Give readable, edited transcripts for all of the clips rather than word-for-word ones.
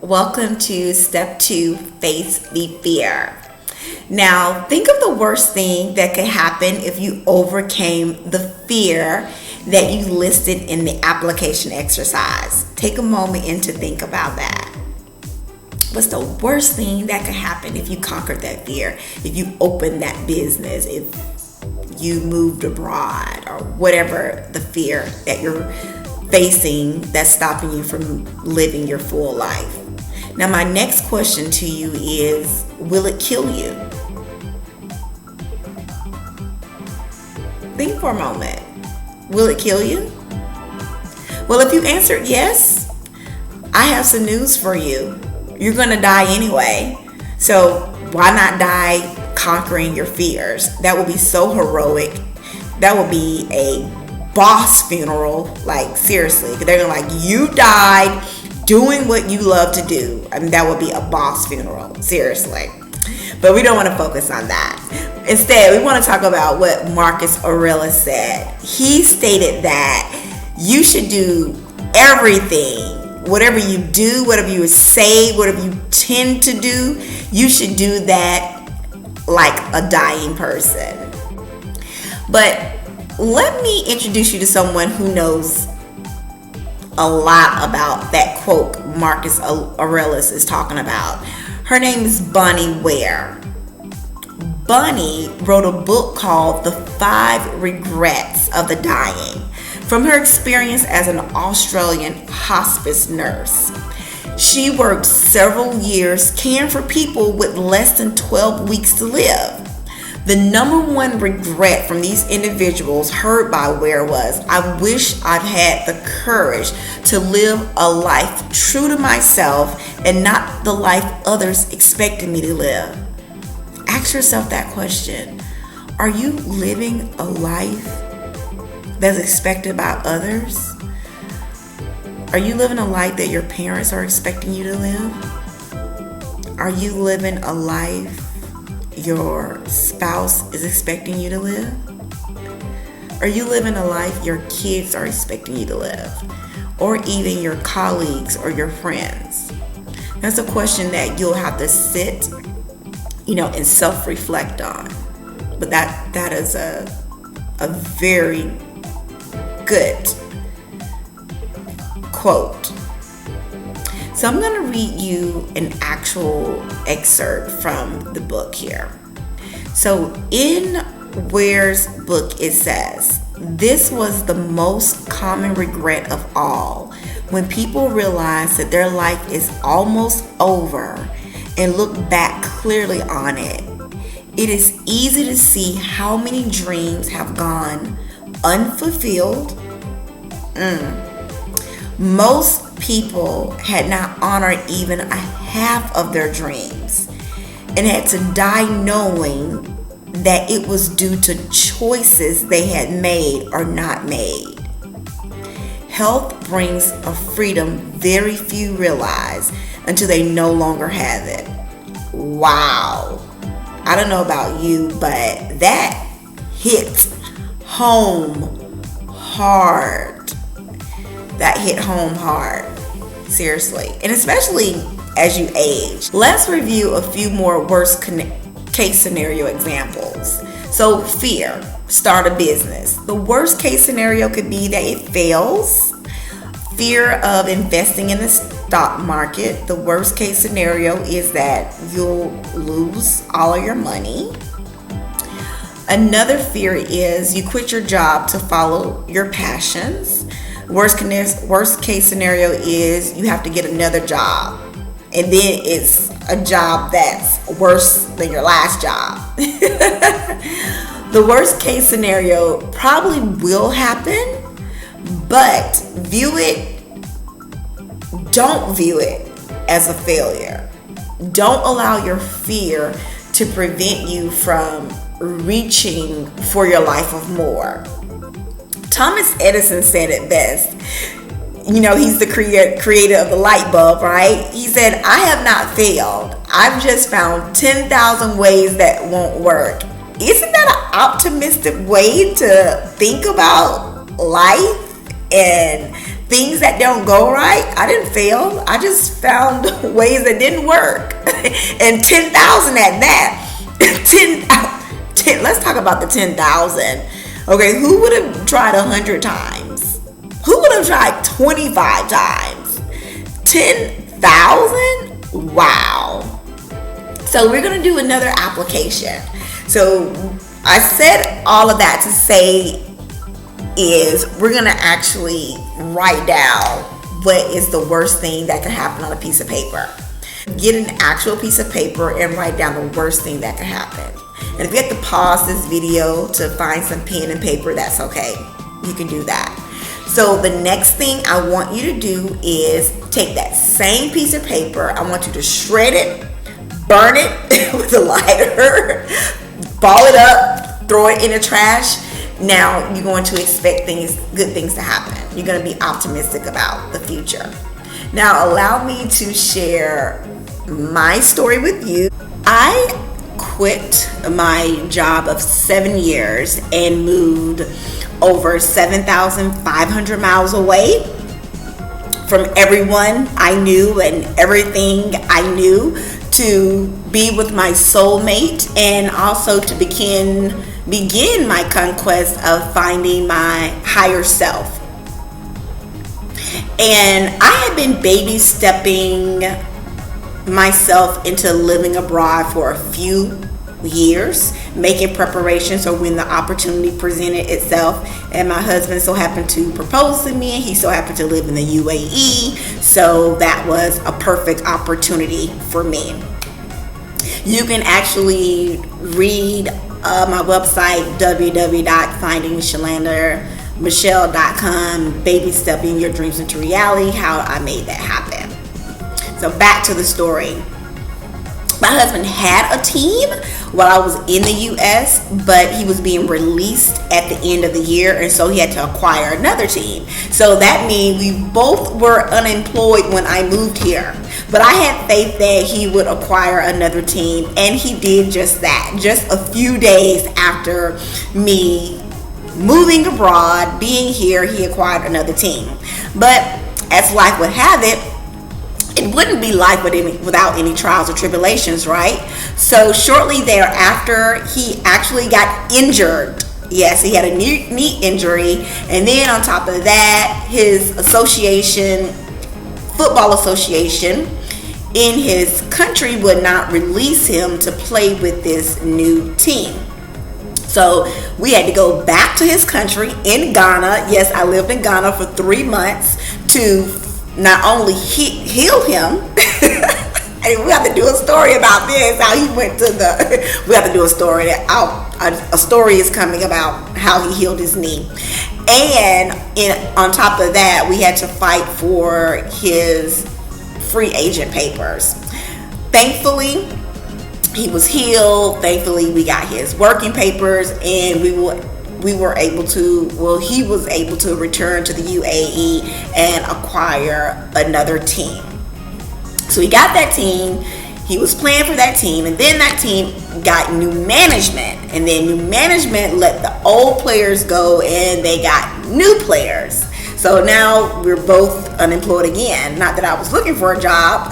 Welcome to step 2, face the fear. Now, think of the worst thing that could happen if you overcame the fear that you listed in the application exercise. Take a moment and to think about that. What's the worst thing that could happen if you conquered that fear, if you opened that business, if you moved abroad, or whatever the fear that you're facing that's stopping you from living your full life? Now, my next question to you is, will it kill you? Think for a moment. Will it kill you? Well, if you answered yes, I have some news for you. You're going to die anyway. So why not die conquering your fears? That would be so heroic. That would be a boss funeral. Like, seriously. They're going to you died doing what you love to do. I mean, that would be a boss funeral. Seriously. But we don't want to focus on that. Instead, we want to talk about what Marcus Aurelius said. He stated that you should do everything. Whatever you do, whatever you say, whatever you tend to do, you should do that like a dying person. But let me introduce you to someone who knows a lot about that quote Marcus Aurelius is talking about. Her name is Bonnie Ware. Bonnie wrote a book called The 5 Regrets of the Dying, from her experience as an Australian hospice nurse. She worked several years caring for people with less than 12 weeks to live. The number one regret from these individuals heard by Ware was, I wish I'd had the courage to live a life true to myself and not the life others expected me to live. Ask yourself that question. Are you living a life that's expected by others? Are you living a life that your parents are expecting you to live? Are you living a life your spouse is expecting you to live? Are you living a life your kids are expecting you to live? Or even your colleagues or your friends? That's a question that you'll have to sit, and self-reflect on. But that is a very good quote. So I'm going to read you an actual excerpt from the book here. So in Ware's book, it says, this was the most common regret of all, when people realize that their life is almost over and look back clearly on it. It is easy to see how many dreams have gone unfulfilled. Most people had not honored even a half of their dreams and had to die knowing that it was due to choices they had made or not made. Health brings a freedom very few realize until they no longer have it. Wow. I don't know about you, but that hit home hard. That hit home hard. Seriously. And especially as you age. Let's review a few more worst case scenario examples. So, fear. Start a business. The worst case scenario could be that it fails. Fear of investing in the stock market. The worst case scenario is that you'll lose all of your money. Another fear is you quit your job to follow your passions. Worst case scenario is you have to get another job, and then it's a job that's worse than your last job. The worst case scenario probably will happen, but don't view it as a failure. Don't allow your fear to prevent you from reaching for your life of more. Thomas Edison said it best. He's the creator of the light bulb, right? He said, I have not failed. I've just found 10,000 ways that won't work. Isn't that an optimistic way to think about life and things that don't go right, I didn't fail. I just found ways that didn't work. And 10,000 at that. 10, let's talk about the 10,000. Okay, who would have tried 100 times? Who would have tried 25 times? 10,000? Wow. So we're going to do another application. So I said all of that to say is we're going to actually write down what is the worst thing that could happen on a piece of paper. Get an actual piece of paper and write down the worst thing that could happen. And if you have to pause this video to find some pen and paper, that's okay. You can do that. So the next thing I want you to do is take that same piece of paper. I want you to shred it, burn it with a lighter, ball it up, throw it in the trash. Now you're going to expect good things to happen. You're going to be optimistic about the future. Now allow me to share my story with you. I quit my job of 7 years and moved over 7,500 miles away from everyone I knew and everything I knew to be with my soulmate, and also to begin my conquest of finding my higher self. And I had been baby stepping myself into living abroad for a few years, making preparations so when the opportunity presented itself. And my husband so happened to propose to me, and he so happened to live in the UAE, so that was a perfect opportunity for me. You can actually read my website, www.findingShalanderMichelle.com, baby stepping your dreams into reality, how I made that happen. So back to the story. My husband had a team while I was in the U.S., but he was being released at the end of the year, and so he had to acquire another team. So that means we both were unemployed when I moved here. But I had faith that he would acquire another team, and he did just that. Just a few days after me moving abroad, being here, he acquired another team. But as life would have it, it wouldn't be life without any trials or tribulations, right? So shortly thereafter, he actually got injured. Yes, he had a knee injury. And then on top of that, his football association in his country would not release him to play with this new team. So we had to go back to his country in Ghana. Yes, I lived in Ghana for 3 months to not only heal him, and we have to do a story about this, how he went to we have to do a story a story is coming about how he healed his knee. And on top of that, we had to fight for his free agent papers. Thankfully, he was healed. Thankfully, we got his working papers, and he was able to return to the UAE and acquire another team. So he got that team. He was playing for that team, and then that team got new management, and then new management let the old players go, and they got new players. So now we're both unemployed again. Not that I was looking for a job,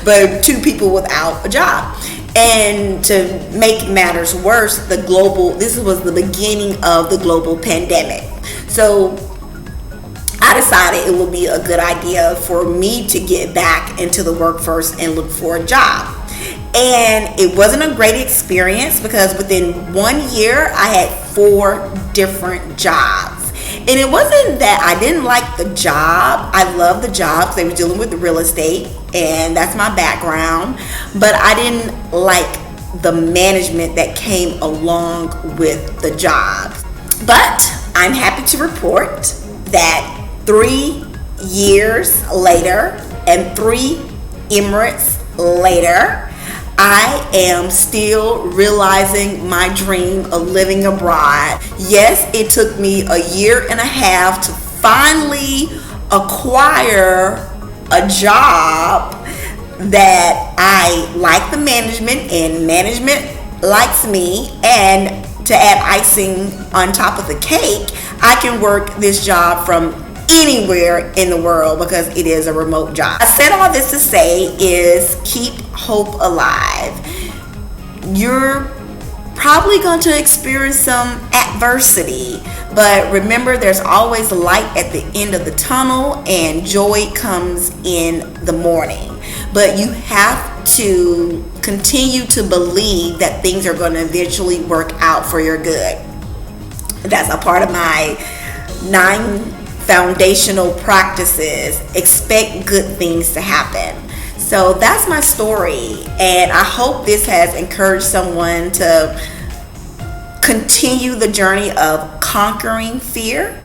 but two people without a job. And to make matters worse, this was the beginning of the global pandemic. So I decided it would be a good idea for me to get back into the workforce and look for a job. And it wasn't a great experience because within 1 year, I had 4 different jobs. And it wasn't that I didn't like the job. I loved the job because they were dealing with real estate, and that's my background. But I didn't like the management that came along with the job. But I'm happy to report that 3 years later and 3 Emirates later, I am still realizing my dream of living abroad. Yes, it took me 1.5 years to finally acquire a job that I like the management, and management likes me. And to add icing on top of the cake, I can work this job from anywhere in the world because it is a remote job. I said all this to say is keep hope alive. You're probably going to experience some adversity, but remember there's always light at the end of the tunnel and joy comes in the morning. But you have to continue to believe that things are going to eventually work out for your good. That's a part of my 9 foundational practices. Expect good things to happen. So that's my story, and I hope this has encouraged someone to continue the journey of conquering fear.